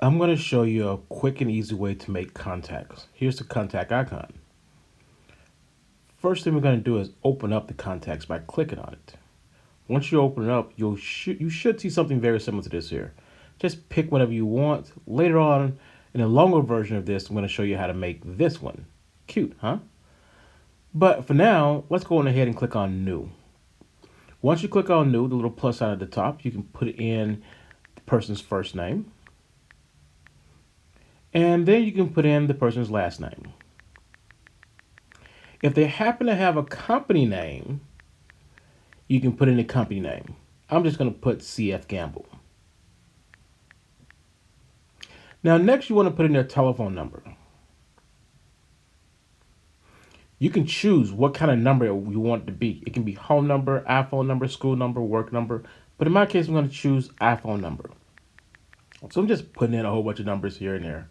I'm going to show you a quick and easy way to make contacts. Here's the contact icon. First thing we're going to do is open up the contacts by clicking on it. Once you open it up, you should see something very similar to this here. Just pick whatever you want. Later on, in a longer version of this, I'm going to show you how to make this one. Cute, huh? But for now, let's go on ahead and click on New. Once you click on New, the little plus sign at the top, you can put in the person's first name. And then you can put in the person's last name. If they happen to have a company name, you can put in the company name. I'm just going to put CF Gamble. Now next you want to put in their telephone number. You can choose what kind of number you want it to be. It can be home number, iPhone number, school number, work number. But in my case, I'm going to choose iPhone number. So I'm just putting in a whole bunch of numbers here and there.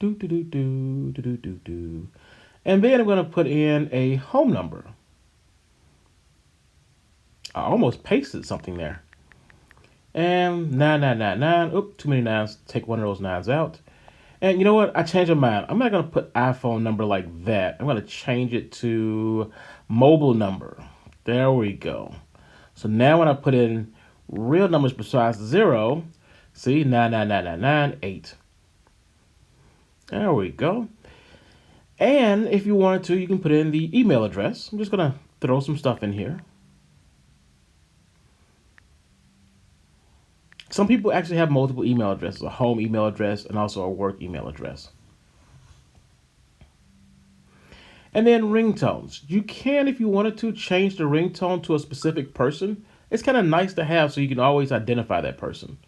And then I'm going to put in a home number. I almost pasted something there. And 9999. Oops, too many nines. Take one of those nines out. And you know what? I changed my mind. I'm not going to put iPhone number like that. I'm going to change it to mobile number. There we go. So now when I put in real numbers besides 0, see, 999998. There we go. And if you wanted to, you can put in the email address. I'm just going to throw some stuff in here. Some people actually have multiple email addresses, a home email address and also a work email address. And then ringtones. You can, if you wanted to, change the ringtone to a specific person. It's kind of nice to have so you can always identify that person.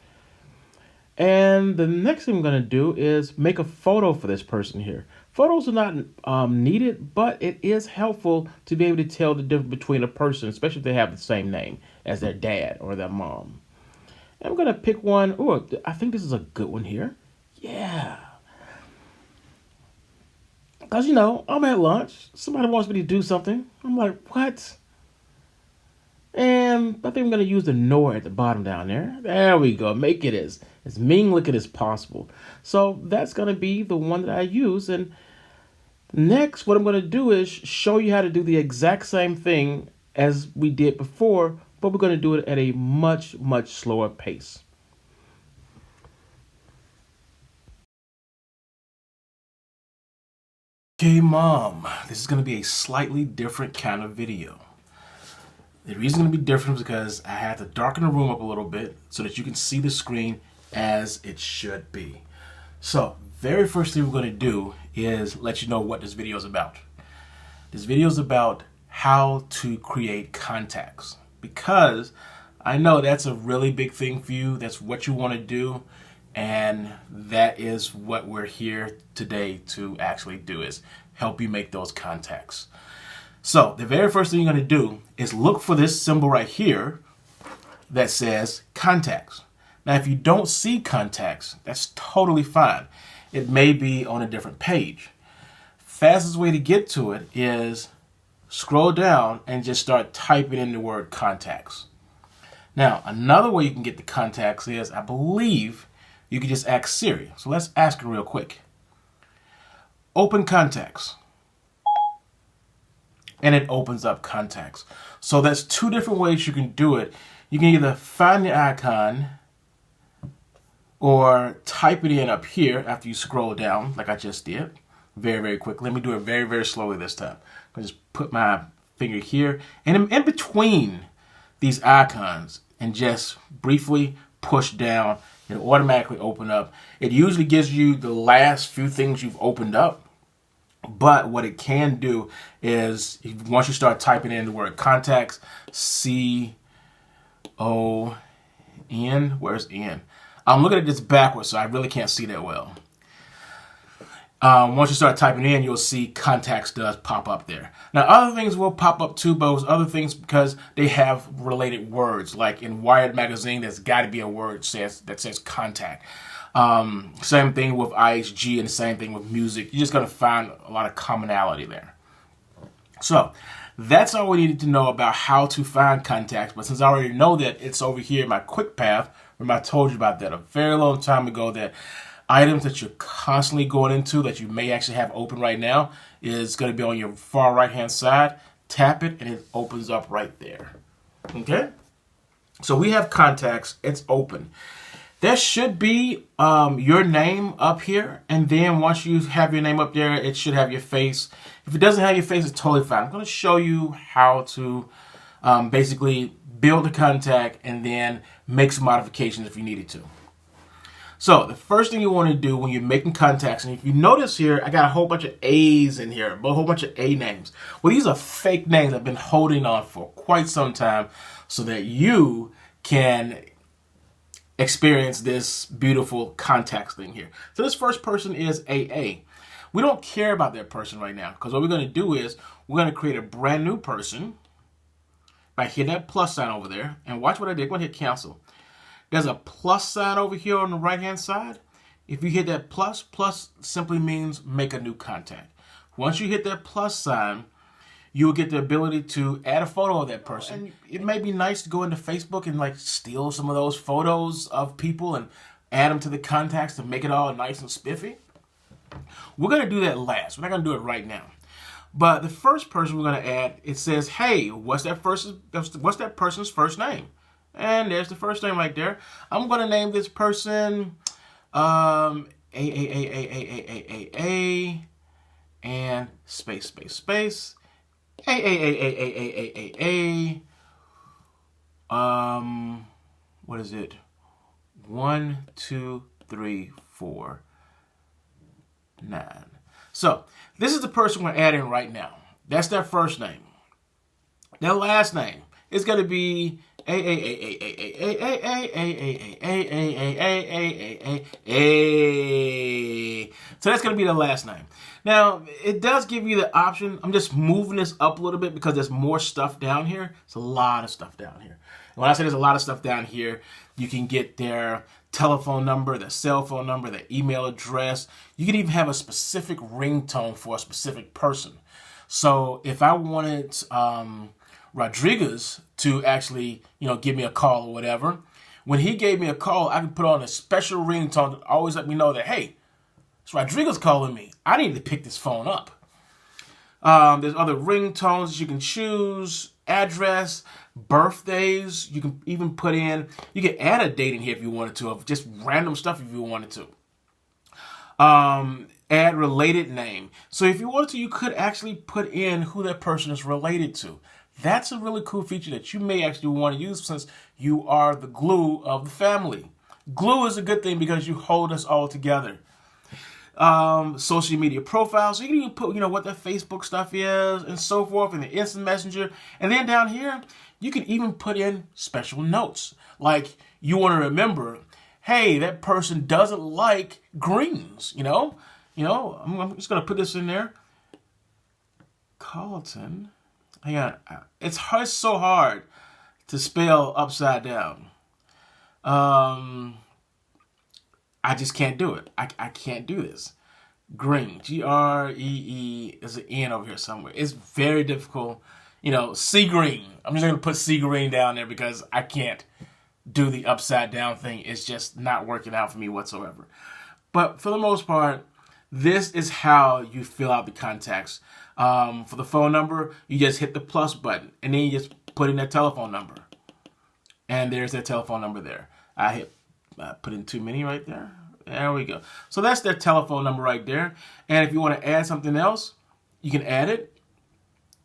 And the next thing I'm going to do is make a photo for this person here. Photos are not needed, but it is helpful to be able to tell the difference between a person, especially if they have the same name as their dad or their mom. And I'm going to pick one. Oh, I think this is a good one here. Yeah. Because, I'm at lunch. Somebody wants me to do something. I'm like, what? And I think I'm going to use the nor at the bottom down there. There we go. Make it as mean looking as possible. So that's going to be the one that I use. And next, what I'm going to do is show you how to do the exact same thing as we did before, but we're going to do it at a much, much slower pace. Okay, Mom, this is going to be a slightly different kind of video. The reason it's going to be different is because I had to darken the room up a little bit so that you can see the screen as it should be. So, very first thing we're going to do is let you know what this video is about. This video is about how to create contacts, because I know that's a really big thing for you. That's what you want to do, and that is what we're here today to actually do, is help you make those contacts. So the very first thing you're going to do is look for this symbol right here that says contacts. Now, if you don't see contacts, that's totally fine. It may be on a different page. Fastest way to get to it is scroll down and just start typing in the word contacts. Now, another way you can get the contacts is, I believe, you can just ask Siri. So let's ask her real quick. Open contacts. And it opens up contacts. So that's two different ways you can do it. You can either find the icon or type it in up here after you scroll down, like I just did, very, very quickly. Let me do it very, very slowly this time. I'm going to just put my finger here, and in between these icons, and just briefly push down, it'll automatically open up. It usually gives you the last few things you've opened up. But what it can do is, once you start typing in the word contacts, C-O-N, where's N? I'm looking at this backwards, so I really can't see that well. Once you start typing in, you'll see contacts does pop up there. Now, other things will pop up too, but those other things, because they have related words. Like in Wired magazine, there's got to be a word that says contact. Same thing with IHG, and the same thing with music. You're just going to find a lot of commonality there. So that's all we needed to know about how to find contacts. But since I already know that it's over here in my quick path, remember I told you about that a very long time ago, that items that you're constantly going into that you may actually have open right now is going to be on your far right hand side. Tap it and it opens up right there. Okay? So we have contacts. It's open. There should be your name up here, and then once you have your name up there, it should have your face. If it doesn't have your face, it's totally fine. I'm going to show you how to basically build a contact and then make some modifications if you needed to. So the first thing you want to do when you're making contacts, and if you notice here, I got a whole bunch of A's in here, a whole bunch of A names. Well, these are fake names I've been holding on for quite some time so that you can experience this beautiful contacts thing here. So this first person is AA. We don't care about that person right now because what we're going to do is we're going to create a brand new person. If I hit that plus sign over there, and watch what I did. Go ahead and hit cancel. There's a plus sign over here on the right hand side. If you hit that plus, plus simply means make a new contact. Once you hit that plus sign, you will get the ability to add a photo of that person. And it may be nice to go into Facebook and like steal some of those photos of people and add them to the contacts to make it all nice and spiffy. We're going to do that last. We're not going to do it right now. But the first person we're going to add, it says, hey, what's that person's first name? And there's the first name right there. I'm going to name this person A and space. What is it? 1, 2, 3, 4, 9. So this is the person we're adding right now. That's their first name. Their last name is going to be So that's going to be the last name. Now, it does give you the option. I'm just moving this up a little bit because there's more stuff down here. It's a lot of stuff down here. And when I say there's a lot of stuff down here, you can get their telephone number, their cell phone number, their email address. You can even have a specific ringtone for a specific person. So if I wanted Rodriguez to actually, give me a call or whatever, when he gave me a call, I could put on a special ringtone that always let me know that, hey, it's Rodriguez calling me. I need to pick this phone up. There's other ringtones you can choose, address, birthdays. You can even put in, you can add a date in here if you wanted to, of just random stuff if you wanted to. Add related name. So if you wanted to, you could actually put in who that person is related to. That's a really cool feature that you may actually want to use since you are the glue of the family. Glue is a good thing because you hold us all together. Social media profiles. So you can even put, what their Facebook stuff is and so forth, and the instant messenger. And then down here, you can even put in special notes. Like you want to remember, hey, that person doesn't like greens, I'm just going to put this in there. Carlton. Hang on. It's so hard to spell upside down. I just can't do it. I can't do this. Green. Gree. There's an N over here somewhere. It's very difficult. Sea green. I'm just going to put sea green down there because I can't do the upside down thing. It's just not working out for me whatsoever. But for the most part, this is how you fill out the contacts. For the phone number, you just hit the plus button and then you just put in their telephone number. And there's their telephone number there. I put in too many right there. There we go. So that's their telephone number right there. And if you want to add something else, you can add it.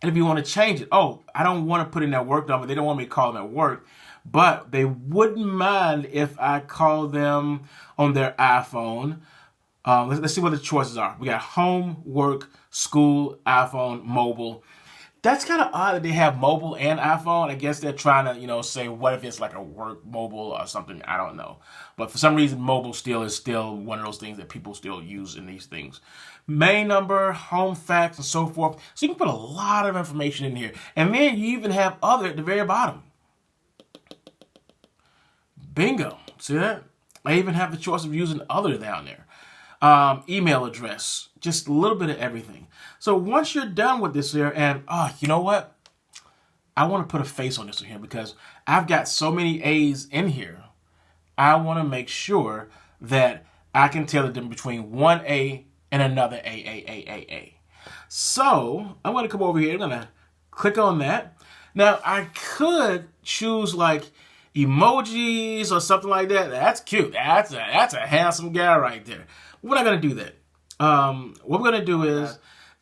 And if you want to change it, I don't want to put in their work number. They don't want me to call them at work. But they wouldn't mind if I call them on their iPhone. Let's see what the choices are. We got home, work, school, iPhone, mobile. That's kind of odd that they have mobile and iPhone. I guess they're trying to, say, what if it's like a work mobile or something? I don't know. But for some reason, mobile is still one of those things that people still use in these things. Main number, home fax, and so forth. So you can put a lot of information in here. And then you even have other at the very bottom. Bingo. See that? I even have the choice of using other down there. Email address, just a little bit of everything. So once you're done with this here, and you know what? I want to put a face on this one here because I've got so many A's in here. I want to make sure that I can tell the difference between one A and another A. So I'm going to come over here. I'm going to click on that. Now I could choose like emojis or something like that. That's cute. That's a handsome guy right there. We're not going to do that. What we're going to do is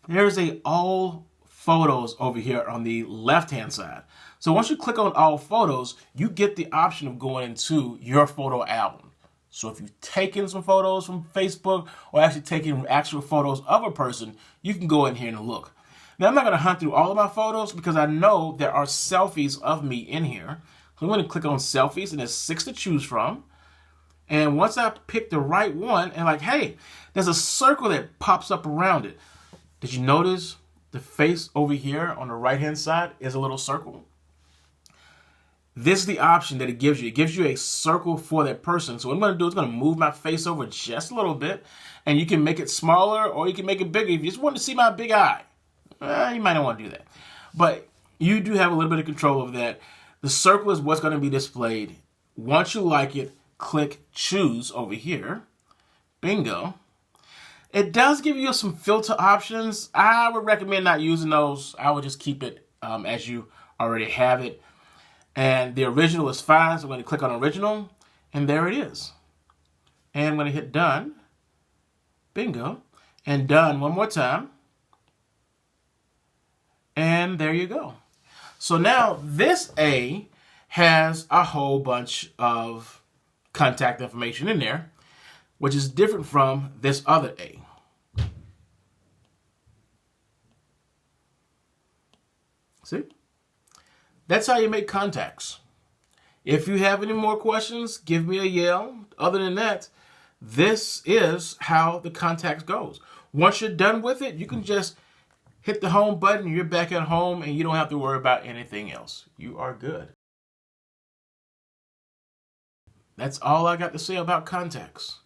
there's a all photos over here on the left hand side. So once you click on all photos, you get the option of going into your photo album. So if you've taken some photos from Facebook or actually taken actual photos of a person, you can go in here and look. Now I'm not going to hunt through all of my photos because I know there are selfies of me in here. So I'm going to click on selfies and there's 6 to choose from. And once I pick the right one and like, hey, there's a circle that pops up around it. Did you notice the face over here on the right hand side is a little circle? This is the option that it gives you. It gives you a circle for that person. So what I'm going to do is going to move my face over just a little bit. And you can make it smaller or you can make it bigger. If you just want to see my big eye, you might not want to do that. But you do have a little bit of control over that. The circle is what's going to be displayed. Once you like it, click choose over here. Bingo. It does give you some filter options. I would recommend not using those. I would just keep it as you already have it. And the original is fine, so I'm going to click on original, and there it is. And I'm going to hit done. Bingo. And done one more time. And there you go. So now this A has a whole bunch of contact information in there, which is different from this other A. See? That's how you make contacts. If you have any more questions, give me a yell. Other than that, this is how the contacts goes. Once you're done with it, you can just hit the home button, you're back at home, and you don't have to worry about anything else. You are good. That's all I got to say about contacts.